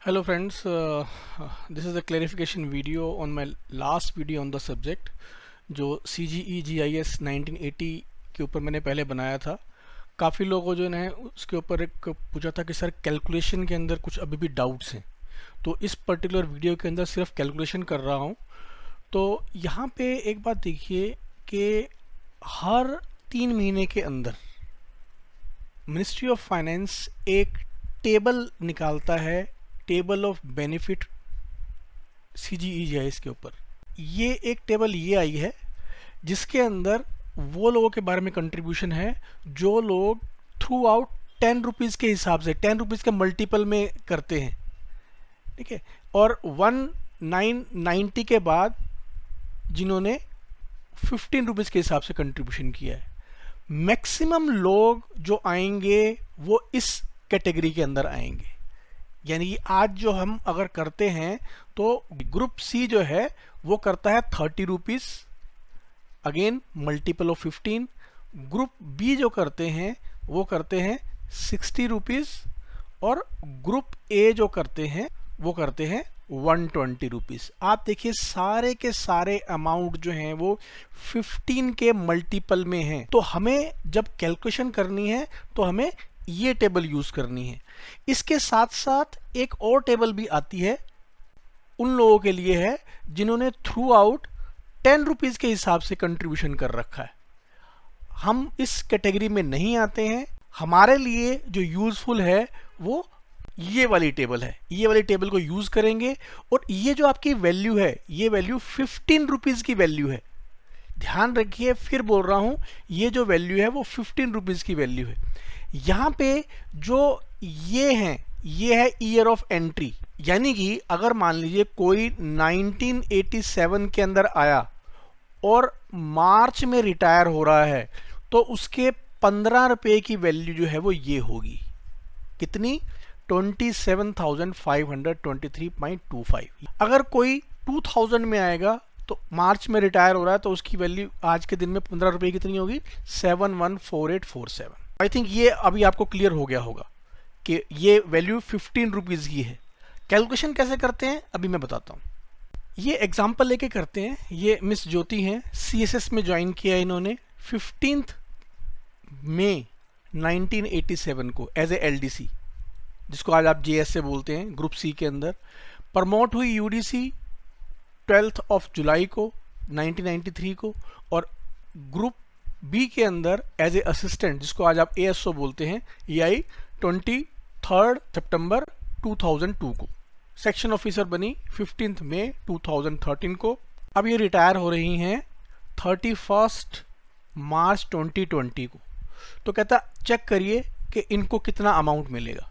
Hello friends, this is a clarification video on my last video on the subject जो CGE GIS 1980 के ऊपर मैंने पहले बनाया था। काफ़ी लोगों जो ने उसके ऊपर एक पूछा था कि सर कैलकुलेशन के अंदर कुछ अभी भी डाउट्स हैं, तो इस पर्टिकुलर वीडियो के अंदर सिर्फ कैलकुलेशन कर रहा हूँ। तो यहाँ पे एक बात देखिए कि हर 3 महीने के अंदर मिनिस्ट्री ऑफ फाइनेंस एक टेबल निकालता है, table of benefit CGE GIS के ऊपर। ये एक टेबल ये आई है जिसके अंदर वो लोगों के बारे में कंट्रीब्यूशन है जो लोग थ्रू आउट 10 रुपीज़ के हिसाब से 10 रुपीज़ के मल्टीपल में करते हैं, ठीक है। और 1990 के बाद जिन्होंने 15 रुपीज़ के हिसाब से कंट्रीब्यूशन किया है। मैक्सिमम लोग जो आएंगे वो इस कैटेगरी के अंदर आएंगे, यानी कि आज जो हम अगर करते हैं तो ग्रुप सी जो है वो करता है 30 rupees, again multiple of 15। Group B जो करते हैं वो करते हैं 60 रुपीज़, और ग्रुप ए जो करते हैं वो करते हैं 120 रुपीज़। आप देखिए सारे के सारे अमाउंट जो हैं वो 15 के मल्टीपल में हैं। तो हमें जब कैलकुलेशन करनी है तो हमें ये टेबल यूज करनी है। इसके साथ साथ एक और टेबल भी आती है, उन लोगों के लिए है जिन्होंने थ्रू आउट 10 रुपीज़ के हिसाब से कंट्रीब्यूशन कर रखा है। हम इस कैटेगरी में नहीं आते हैं। हमारे लिए जो यूजफुल है वो ये वाली टेबल है। ये वाली टेबल को यूज करेंगे, और ये जो आपकी वैल्यू है ये वैल्यू 15 रुपीज़ की वैल्यू है। ध्यान रखिए, फिर बोल रहा हूं, ये जो वैल्यू है वो 15 रुपीज़ की वैल्यू है। यहाँ पे जो ये है ये है ईयर ऑफ एंट्री, यानी कि अगर मान लीजिए कोई 1987 के अंदर आया और मार्च में रिटायर हो रहा है तो उसके 15 रुपए की वैल्यू जो है वो ये होगी। कितनी? 27,523.25। अगर कोई 2000 में आएगा तो मार्च में रिटायर हो रहा है तो उसकी वैल्यू आज के दिन में 15 रुपए कितनी होगी? 714847। आई थिंक ये अभी आपको क्लियर हो गया होगा कि ये वैल्यू 15 रुपीज़ की है। कैलकुलेशन कैसे करते हैं अभी मैं बताता हूँ। ये एग्जाम्पल लेके करते हैं। ये मिस ज्योति हैं, CSS में ज्वाइन किया है इन्होंने 15 मई 1987 को एज ए LDC, जिसको आज आप JS से बोलते हैं, ग्रुप सी के अंदर। प्रमोट हुई UDC 12 जुलाई को 1993 को, और ग्रुप बी के अंदर एज ए असिस्टेंट, जिसको आज आप ASO बोलते हैं, ये आई 23 सितंबर 2002 को। सेक्शन ऑफिसर बनी 15 मई 2013 को। अब ये रिटायर हो रही हैं 31 मार्च 2020 को। तो कहता चेक करिए कि इनको कितना अमाउंट मिलेगा।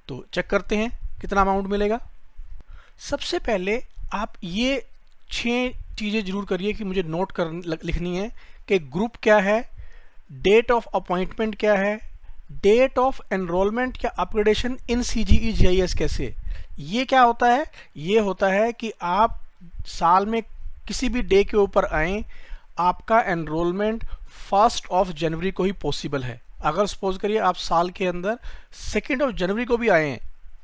तो चेक करते हैं कितना अमाउंट मिलेगा। सबसे पहले आप ये 6 चीज़ें जरूर करिए कि मुझे नोट कर लिखनी है कि ग्रुप क्या है, डेट ऑफ अपॉइंटमेंट क्या है, डेट ऑफ एनरोलमेंट या अपग्रेडेशन इन CGE GIS कैसे। ये क्या होता है? ये होता है कि आप साल में किसी भी डे के ऊपर आए, आपका एनरोलमेंट 1 जनवरी को ही पॉसिबल है। अगर सपोज करिए आप साल के अंदर 2 जनवरी को भी आए हैं,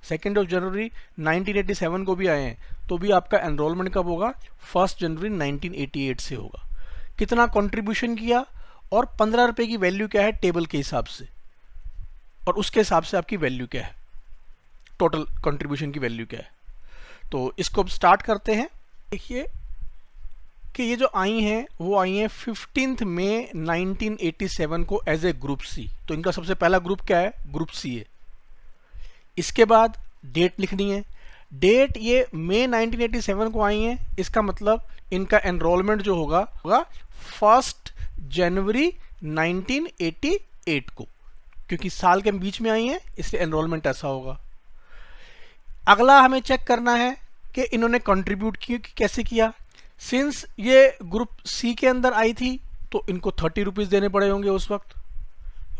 2 जनवरी 1987 को भी आए हैं, तो भी आपका एनरोलमेंट कब होगा? 1 जनवरी 1988 से होगा। कितना कंट्रीब्यूशन किया और 15 रुपए की वैल्यू क्या है टेबल के हिसाब से, और उसके हिसाब से आपकी वैल्यू क्या है, टोटल कंट्रीब्यूशन की वैल्यू क्या है। तो इसको अब स्टार्ट करते हैं। देखिए कि ये जो आई हैं वो आई हैं 15 मई 1987 को एज ए ग्रुप सी। तो इनका सबसे पहला ग्रुप क्या है? ग्रुप सी है। इसके बाद डेट लिखनी है। डेट ये मई 1987 को आई हैं, इसका मतलब इनका एनरोलमेंट जो होगा 1 जनवरी 1988 को, क्योंकि साल के बीच में आई हैं इसलिए एनरोलमेंट ऐसा होगा। अगला हमें चेक करना है कि इन्होंने कंट्रीब्यूट कैसे किया। सिंस ये ग्रुप सी के अंदर आई थी तो इनको 30 रुपीज़ देने पड़े होंगे उस वक्त।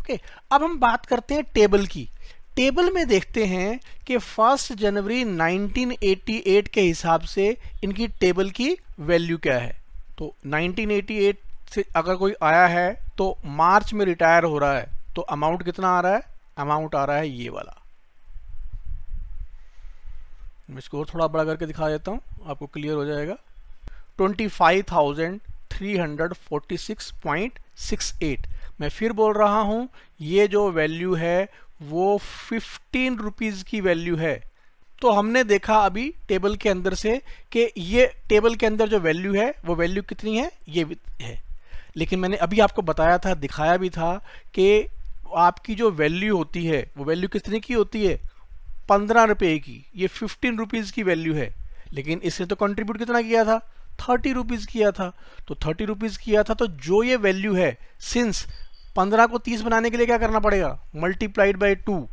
ओके, अब हम बात करते हैं टेबल की। टेबल में देखते हैं कि 1 जनवरी 1988 के हिसाब से इनकी टेबल की वैल्यू क्या है। तो 1988 से अगर कोई आया है तो मार्च में रिटायर हो रहा है, तो अमाउंट कितना आ रहा है? अमाउंट आ रहा है ये वाला। मैं इसको और थोड़ा बड़ा करके दिखा देता हूँ, आपको क्लियर हो जाएगा। 25,346.68। मैं फिर बोल रहा हूँ, ये जो वैल्यू है वो 15 रुपीज़ की वैल्यू है। तो हमने देखा अभी टेबल के अंदर से कि ये टेबल के अंदर जो वैल्यू है वो वैल्यू कितनी है, ये है। लेकिन मैंने अभी आपको बताया था, दिखाया भी था कि आपकी जो वैल्यू होती है वो वैल्यू कितने की होती है, 15 रुपये की। ये 15 रुपीज़ की वैल्यू है, लेकिन इसने तो कंट्रीब्यूट कितना किया था, 30 रुपीज़ किया था। तो 30 रुपीज़ किया था, तो जो ये वैल्यू है, सिंस 15 को 30 बनाने के लिए क्या करना पड़ेगा, मल्टीप्लाइड बाय 2।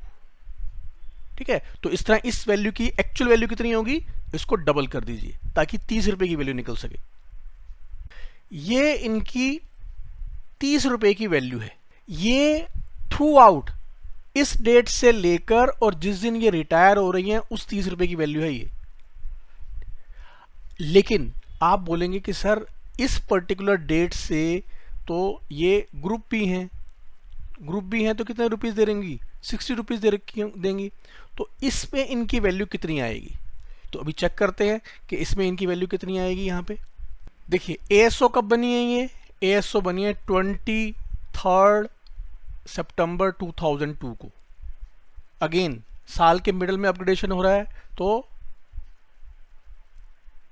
ठीक है, तो इस तरह इस वैल्यू की एक्चुअल वैल्यू कितनी होगी, इसको डबल कर दीजिए ताकि 30 रुपए की वैल्यू निकल सके। ये इनकी 30 रुपए की वैल्यू है। ये थ्रू आउट इस डेट से लेकर और जिस दिन ये रिटायर हो रही हैं उस 30 रुपए की वैल्यू है ये। लेकिन आप बोलेंगे कि सर इस पर्टिकुलर डेट से तो ये ग्रुप बी हैं, ग्रुप बी हैं तो कितने रुपीस दे देंगी, 60 रुपीज देंगी। तो इसमें इनकी वैल्यू कितनी आएगी, तो अभी चेक करते हैं कि इसमें इनकी वैल्यू कितनी आएगी। यहाँ पे देखिए एएसओ कब बनी है, ये एएसओ बनी है 23 सितंबर 2002 को। अगेन साल के मिडल में अपग्रेडेशन हो रहा है, तो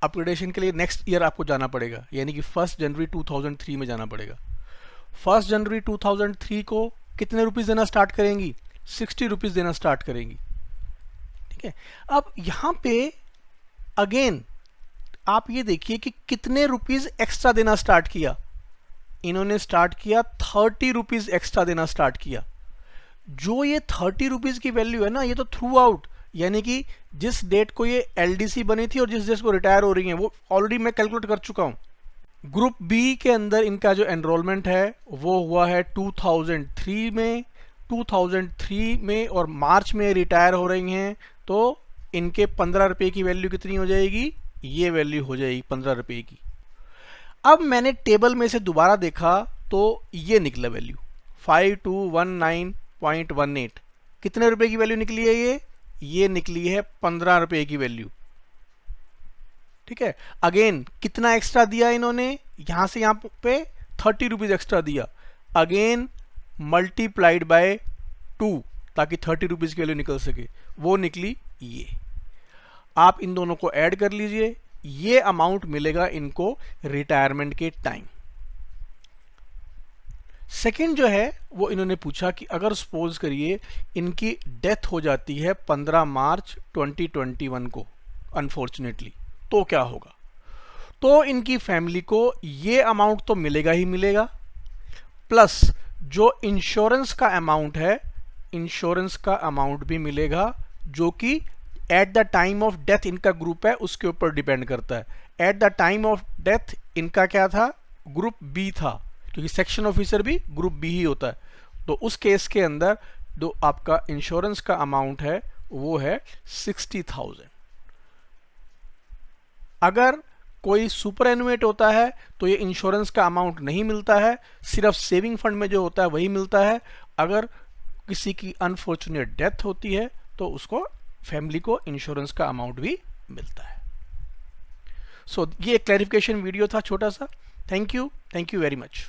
अपग्रेडेशन के लिए नेक्स्ट ईयर आपको जाना पड़ेगा, यानी कि 1 जनवरी 2003 में जाना पड़ेगा। 1 जनवरी 2003 को कितने रुपीस देना स्टार्ट करेंगी, 60 रुपीस देना स्टार्ट करेंगी। ठीक है, अब यहां पे अगेन आप ये देखिए कि कितने रुपीस एक्स्ट्रा देना स्टार्ट किया। इन्होंने स्टार्ट किया 30 रुपीस एक्स्ट्रा देना स्टार्ट किया। जो ये 30 रुपीस की वैल्यू है ना, ये तो थ्रू आउट, यानी कि जिस डेट को ये एलडीसी बनी थी और जिस डेट को रिटायर हो रही है वो ऑलरेडी मैं कैलकुलेट कर चुका हूं। ग्रुप बी के अंदर इनका जो एनरोलमेंट है वो हुआ है 2003 में, 2003 में और मार्च में रिटायर हो रही हैं, तो इनके 15 रुपए की वैल्यू कितनी हो जाएगी, ये वैल्यू हो जाएगी 15 रुपए की। अब मैंने टेबल में से दोबारा देखा तो ये निकला वैल्यू 5219.18। कितने रुपए की वैल्यू निकली है ये निकली है 15 रुपए की वैल्यू। ठीक है, अगेन कितना एक्स्ट्रा दिया इन्होंने, यहां से यहां पे 30 रुपीज एक्स्ट्रा दिया, अगेन मल्टीप्लाइड बाय 2 ताकि 30 रुपीज की वैल्यू निकल सके, वो निकली ये। आप इन दोनों को ऐड कर लीजिए, ये अमाउंट मिलेगा इनको रिटायरमेंट के टाइम। सेकंड जो है वो इन्होंने पूछा कि अगर सपोज करिए इनकी डेथ हो जाती है 15 मार्च 2021 को अनफॉर्चुनेटली, तो क्या होगा। तो इनकी फैमिली को ये अमाउंट तो मिलेगा ही मिलेगा, प्लस जो इंश्योरेंस का अमाउंट है, इंश्योरेंस का अमाउंट भी मिलेगा, जो कि at the time of death इनका ग्रुप है उसके ऊपर डिपेंड करता है। At the time of death इनका क्या था, ग्रुप बी था, क्योंकि सेक्शन ऑफिसर भी ग्रुप बी ही होता है। तो उस केस के अंदर जो आपका इंश्योरेंस का अमाउंट है वो है 60,000। अगर कोई सुपर एनुएट होता है तो ये इंश्योरेंस का अमाउंट नहीं मिलता है, सिर्फ सेविंग फंड में जो होता है वही मिलता है। अगर किसी की अनफॉर्चुनेट डेथ होती है तो उसको फैमिली को इंश्योरेंस का अमाउंट भी मिलता है। सो ये एक क्लैरिफिकेशन वीडियो था छोटा सा। Thank you very much.